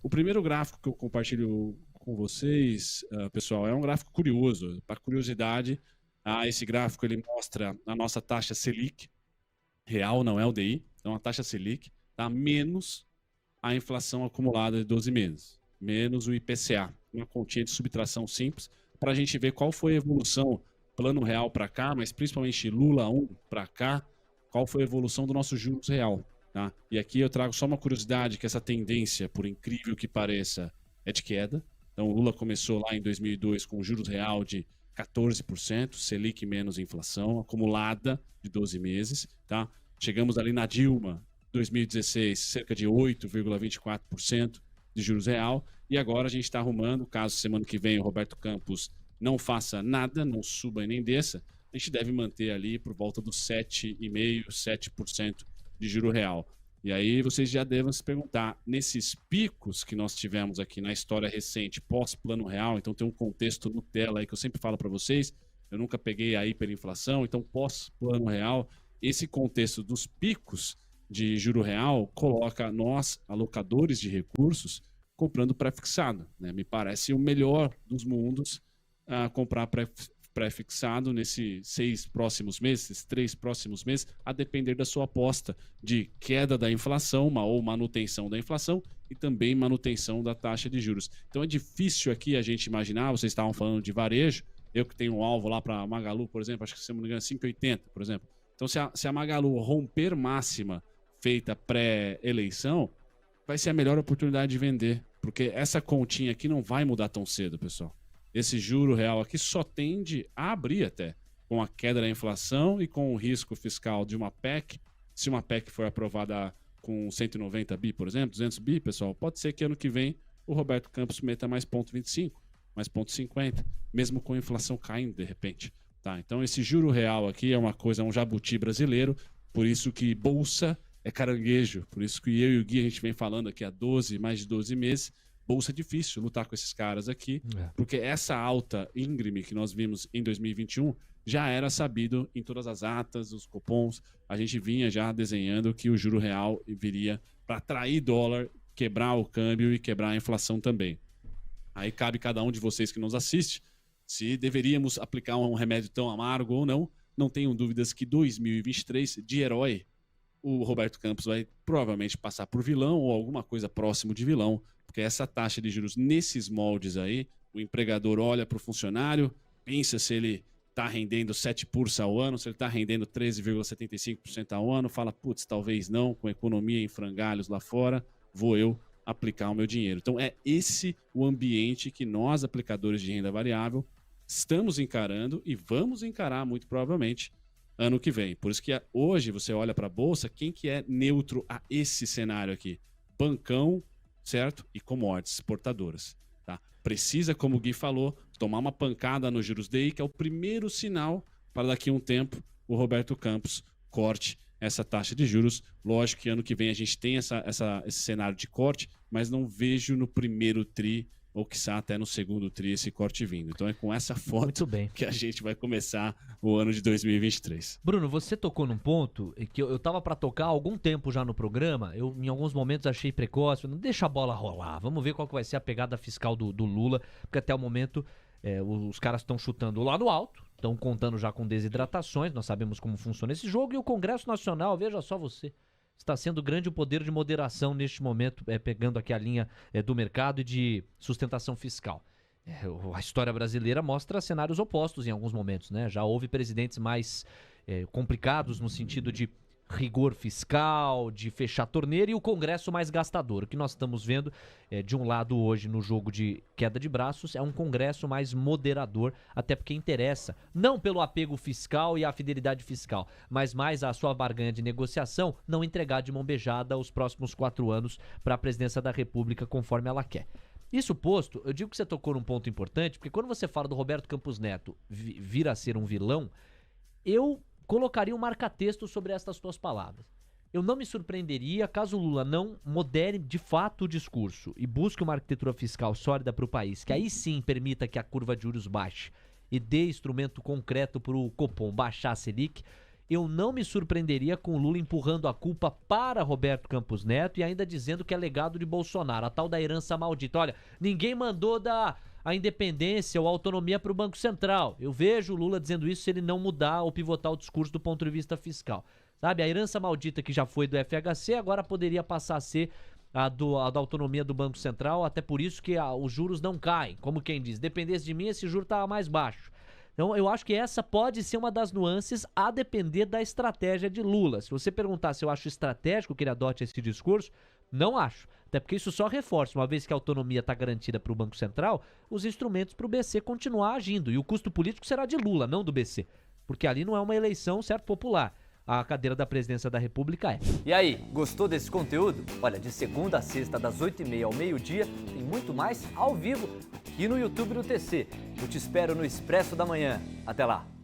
O primeiro gráfico que eu compartilho com vocês, pessoal, é um gráfico curioso. Para curiosidade, esse gráfico ele mostra a nossa taxa Selic real, não é o DI, então a taxa Selic, tá? Menos a inflação acumulada de 12 meses, menos o IPCA, uma continha de subtração simples, para a gente ver qual foi a evolução plano real para cá, mas principalmente Lula 1 para cá, qual foi a evolução do nosso juros real. Tá? E aqui eu trago só uma curiosidade, que essa tendência, por incrível que pareça, é de queda. Então o Lula começou lá em 2002 com juros real de 14%, Selic menos inflação, acumulada de 12 meses. Tá? Chegamos ali na Dilma, 2016, cerca de 8,24% de juros real. E agora a gente está arrumando, caso semana que vem o Roberto Campos não faça nada, não suba e nem desça, a gente deve manter ali por volta dos 7,5%, 7% de juro real. E aí vocês já devem se perguntar, nesses picos que nós tivemos aqui na história recente, pós-plano real, então tem um contexto Nutella aí que eu sempre falo para vocês, eu nunca peguei a hiperinflação, então pós-plano real, esse contexto dos picos de juro real coloca nós, alocadores de recursos, comprando pré-fixado. Né? Me parece o melhor dos mundos comprar pré-fixado nesses 6 próximos meses, esses 3 próximos meses, a depender da sua aposta de queda da inflação ou manutenção da inflação e também manutenção da taxa de juros. Então é difícil aqui a gente imaginar, vocês estavam falando de varejo, eu que tenho um alvo lá para Magalu, por exemplo, acho que se não me engano é 5,80, por exemplo. Então se a Magalu romper máxima feita pré-eleição, vai ser a melhor oportunidade de vender, porque essa continha aqui não vai mudar tão cedo, pessoal. Esse juro real aqui só tende a abrir até, com a queda da inflação e com o risco fiscal de uma PEC. Se uma PEC for aprovada com 190 bi, por exemplo, 200 bi, pessoal, pode ser que ano que vem o Roberto Campos meta mais 0,25, mais 0,50, mesmo com a inflação caindo de repente. Tá? Então esse juro real aqui é uma coisa, é um jabuti brasileiro, por isso que bolsa é caranguejo, por isso que eu e o Gui a gente vem falando aqui há mais de 12 meses, bolsa é difícil lutar com esses caras aqui, porque essa alta íngreme que nós vimos em 2021 já era sabido em todas as atas, os cupons, a gente vinha já desenhando que o juro real viria para atrair dólar, quebrar o câmbio e quebrar a inflação também. Aí cabe cada um de vocês que nos assiste, se deveríamos aplicar um remédio tão amargo ou não, não tenham dúvidas que 2023, de herói, o Roberto Campos vai provavelmente passar por vilão ou alguma coisa próximo de vilão, porque essa taxa de juros nesses moldes aí, o empregador olha para o funcionário, pensa se ele está rendendo 7% ao ano, se ele está rendendo 13,75% ao ano, fala, putz, talvez não, com a economia em frangalhos lá fora, vou eu aplicar o meu dinheiro. Então é esse o ambiente que nós, aplicadores de renda variável, estamos encarando e vamos encarar muito provavelmente ano que vem. Por isso que hoje você olha para a Bolsa, quem que é neutro a esse cenário aqui? Bancão, certo? E commodities exportadoras. Tá? Precisa, como o Gui falou, tomar uma pancada nos juros DI, que é o primeiro sinal para daqui a um tempo o Roberto Campos corte essa taxa de juros. Lógico que ano que vem a gente tem esse cenário de corte, mas não vejo no primeiro tri ou quiçá até no segundo tri esse corte vindo. Então é com essa foto que a gente vai começar o ano de 2023. Bruno, você tocou num ponto que eu tava para tocar há algum tempo já no programa, eu em alguns momentos achei precoce, não deixa a bola rolar, vamos ver qual que vai ser a pegada fiscal do Lula, porque até o momento os caras estão chutando lá no alto, estão contando já com desidratações, nós sabemos como funciona esse jogo, e o Congresso Nacional, veja só você, está sendo grande o poder de moderação neste momento, pegando aqui a linha do mercado e de sustentação fiscal. A história brasileira mostra cenários opostos em alguns momentos, né? Já houve presidentes mais complicados no sentido de rigor fiscal, de fechar a torneira, e o Congresso mais gastador. O que nós estamos vendo, de um lado hoje no jogo de queda de braços, é um Congresso mais moderador, até porque interessa, não pelo apego fiscal e a fidelidade fiscal, mas mais a sua barganha de negociação, não entregar de mão beijada os próximos 4 anos para a presidência da República conforme ela quer. Isso posto, eu digo que você tocou num ponto importante, porque quando você fala do Roberto Campos Neto vir a ser um vilão, eu colocaria um marca-texto sobre estas tuas palavras. Eu não me surpreenderia caso o Lula não modere de fato o discurso e busque uma arquitetura fiscal sólida para o país, que aí sim permita que a curva de juros baixe e dê instrumento concreto para o Copom baixar a Selic. eu não me surpreenderia com o Lula empurrando a culpa para Roberto Campos Neto e ainda dizendo que é legado de Bolsonaro, a tal da herança maldita. Olha, ninguém mandou dar a independência ou a autonomia para o Banco Central. Eu vejo o Lula dizendo isso se ele não mudar ou pivotar o discurso do ponto de vista fiscal. Sabe, a herança maldita que já foi do FHC agora poderia passar a ser a da autonomia do Banco Central, até por isso que os juros não caem. Como quem diz, dependesse de mim, esse juro estava mais baixo. Então, eu acho que essa pode ser uma das nuances a depender da estratégia de Lula. Se você perguntar se eu acho estratégico que ele adote esse discurso, não acho. Até porque isso só reforça, uma vez que a autonomia está garantida para o Banco Central, os instrumentos para o BC continuar agindo. E o custo político será de Lula, não do BC. Porque ali não é uma eleição, certo, popular. A cadeira da presidência da República é. E aí, gostou desse conteúdo? Olha, de segunda a sexta, das 8h30 ao meio-dia, tem muito mais ao vivo aqui no YouTube do TC. Eu te espero no Expresso da Manhã. Até lá!